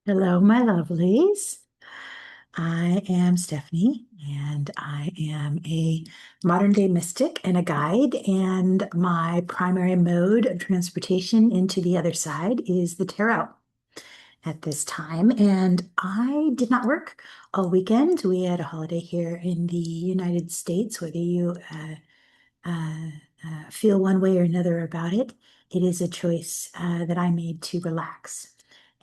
Hello, my lovelies. I am Stephanie, and I am a modern day mystic and a guide. And my primary mode of transportation into the other side is the tarot at this time. And I did not work all weekend. We had a holiday here in the United States, whether you uh, feel one way or another about it. It is a choice that I made to relax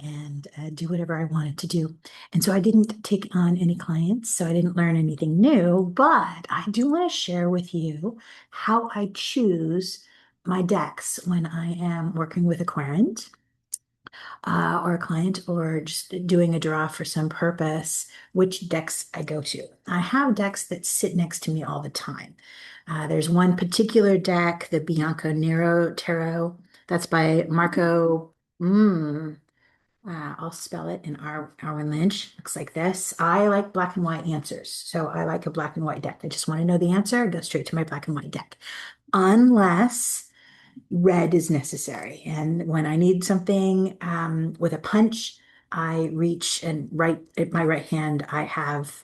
and do whatever I wanted to do. And so I didn't take on any clients, so I didn't learn anything new, but I do want to share with you how I choose my decks when I am working with a querent or a client or just doing a draw for some purpose, which decks I go to. I have decks that sit next to me all the time. There's one particular deck, the Bianco Nero Tarot. That's by Marco. I'll spell it in Arwyn Lynch. Looks like this. I like black and white answers. So I like a black and white deck. I just want to know the answer. I go straight to my black and white deck. Unless red is necessary. And when I need something with a punch, I reach and right at my right hand, I have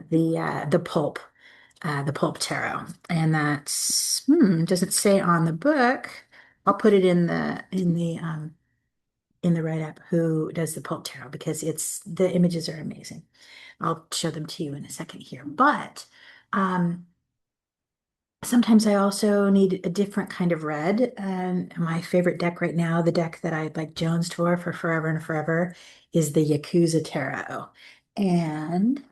the Pulp Tarot, and that's doesn't say on the book. I'll put it in the write-up who does the Pulp Tarot because it's the images are amazing. I'll show them to you in a second here, but um, sometimes I also need a different kind of red. My favorite deck right now, the deck that I like Jones for forever and forever, is the Yakuza Tarot. And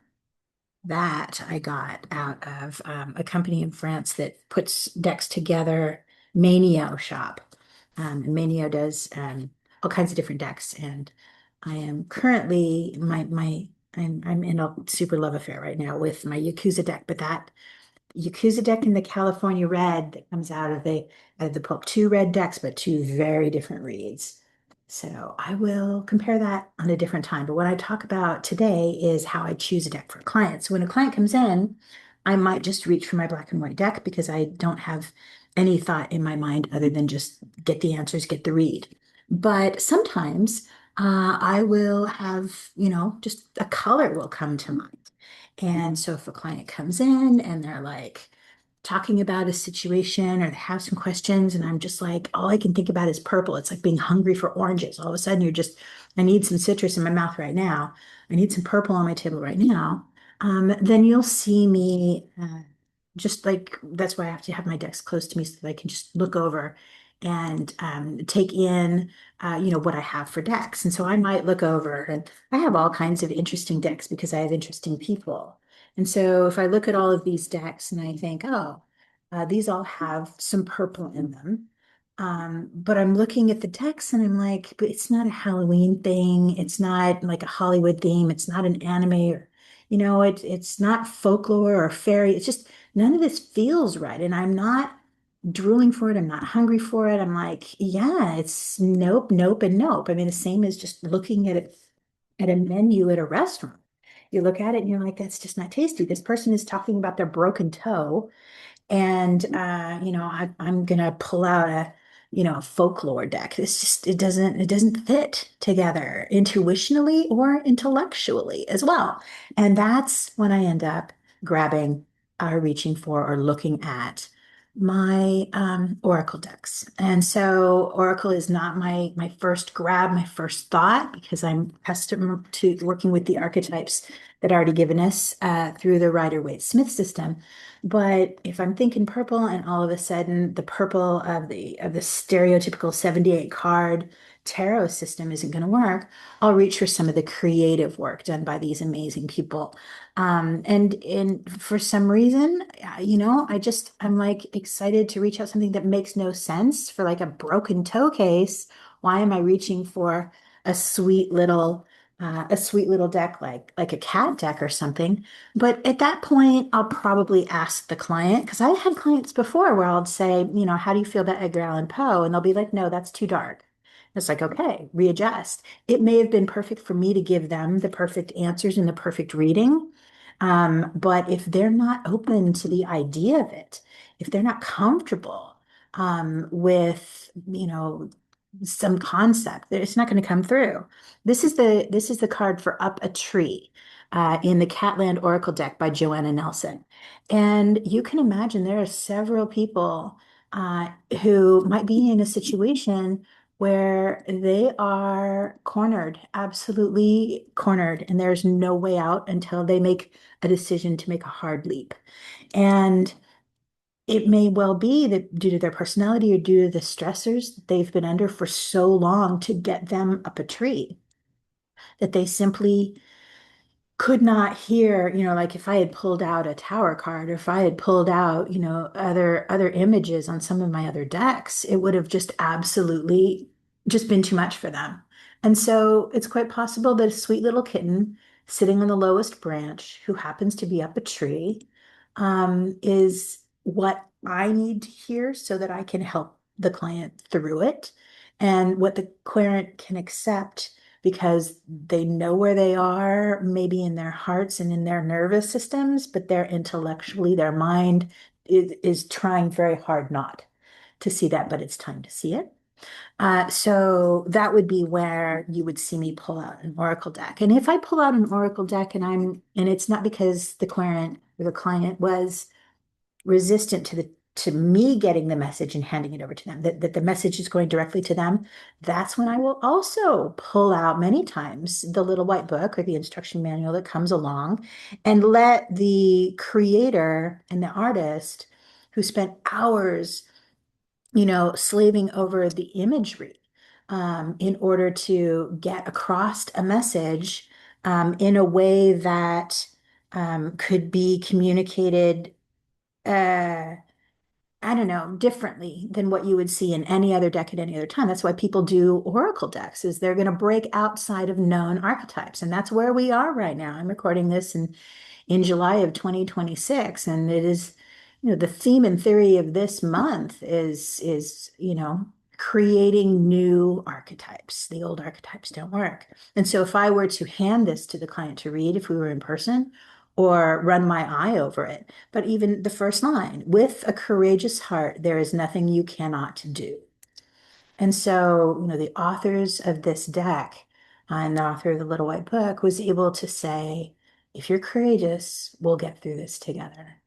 that I got out of a company in France that puts decks together, Manio Shop. And Manio does all kinds of different decks. And I am currently I'm in a super love affair right now with my Yakuza deck, but that Yakuza deck in the California red that comes out of the Pulp, two red decks, but two very different reads. So I will compare that on a different time. But what I talk about today is how I choose a deck for clients. So when a client comes in, I might just reach for my black and white deck because I don't have any thought in my mind other than just get the answers, get the read. But sometimes I will have, just a color will come to mind. And so if a client comes in and they're like talking about a situation or they have some questions, and I'm just like, all I can think about is purple. It's like being hungry for oranges. All of a sudden, I need some citrus in my mouth right now. I need some purple on my table right now. Then you'll see me just like that's why I have to have my decks close to me so that I can just look over and take in what I have for decks. And so I might look over and I have all kinds of interesting decks because I have interesting people. And so if I look at all of these decks and I think, oh, these all have some purple in them. But I'm looking at the decks and I'm like, but it's not a Halloween thing. It's not like a Hollywood theme. It's not an anime or, it's not folklore or fairy. It's just none of this feels right. And I'm not drooling for it. I'm not hungry for it. I'm like, yeah, it's nope, nope, and nope. I mean, the same as just looking at it at a menu at a restaurant. You look at it and you're like, that's just not tasty. This person is talking about their broken toe. And I'm gonna pull out a folklore deck. It doesn't fit together intuitionally or intellectually as well. And that's when I end up grabbing or reaching for or looking at my Oracle decks. And so Oracle is not my first grab, my first thought, because I'm accustomed to working with the archetypes that are already given us through the Rider-Waite-Smith system. But if I'm thinking purple and all of a sudden the purple of the stereotypical 78 card tarot system isn't going to work, I'll reach for some of the creative work done by these amazing people. And for some reason, I'm like excited to reach out something that makes no sense for like a broken toe case. Why am I reaching for a sweet little a sweet little deck like a cat deck or something? But at that point, I'll probably ask the client, because I had clients before where I'll say, how do you feel about Edgar Allan Poe? And they'll be like, no, that's too dark. It's like, okay, readjust. It may have been perfect for me to give them the perfect answers and the perfect reading. But if they're not open to the idea of it, if they're not comfortable with, some concept. It's not going to come through. This is the card for Up a Tree in the Catland Oracle deck by Joanna Nelson. And you can imagine there are several people who might be in a situation where they are cornered, absolutely cornered, and there's no way out until they make a decision to make a hard leap. And it may well be that due to their personality or due to the stressors that they've been under for so long to get them up a tree, that they simply could not hear, like if I had pulled out a tower card or if I had pulled out, other images on some of my other decks, it would have just absolutely just been too much for them. And so it's quite possible that a sweet little kitten sitting on the lowest branch who happens to be up a tree is what I need to hear so that I can help the client through it and what the client can accept because they know where they are, maybe in their hearts and in their nervous systems, but they're intellectually, their mind is trying very hard not to see that, but it's time to see it. So that would be where you would see me pull out an oracle deck. And if I pull out an oracle deck and it's not because the client or the client was resistant to me getting the message and handing it over to them, that the message is going directly to them, that's when I will also pull out many times the little white book or the instruction manual that comes along and let the creator and the artist who spent hours, slaving over the imagery in order to get across a message in a way that could be communicated uh, I don't know, differently than what you would see in any other deck at any other time. That's why people do oracle decks, is they're going to break outside of known archetypes. And that's where we are right now. I'm recording this in July of 2026, and it is, the theme and theory of this month is, creating new archetypes. The old archetypes don't work. And so if I were to hand this to the client to read, if we were in person, or run my eye over it, but even the first line, with a courageous heart, there is nothing you cannot do. And so, the authors of this deck and the author of the Little White Book was able to say, if you're courageous, we'll get through this together.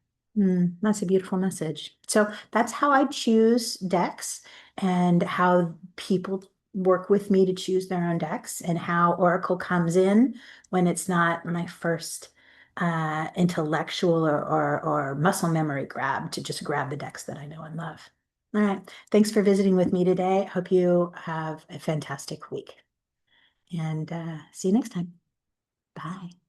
That's a beautiful message. So that's how I choose decks and how people work with me to choose their own decks and how Oracle comes in when it's not my first intellectual or muscle memory grab to just grab the decks that I know and love. All right. Thanks for visiting with me today. Hope you have a fantastic week and see you next time. Bye.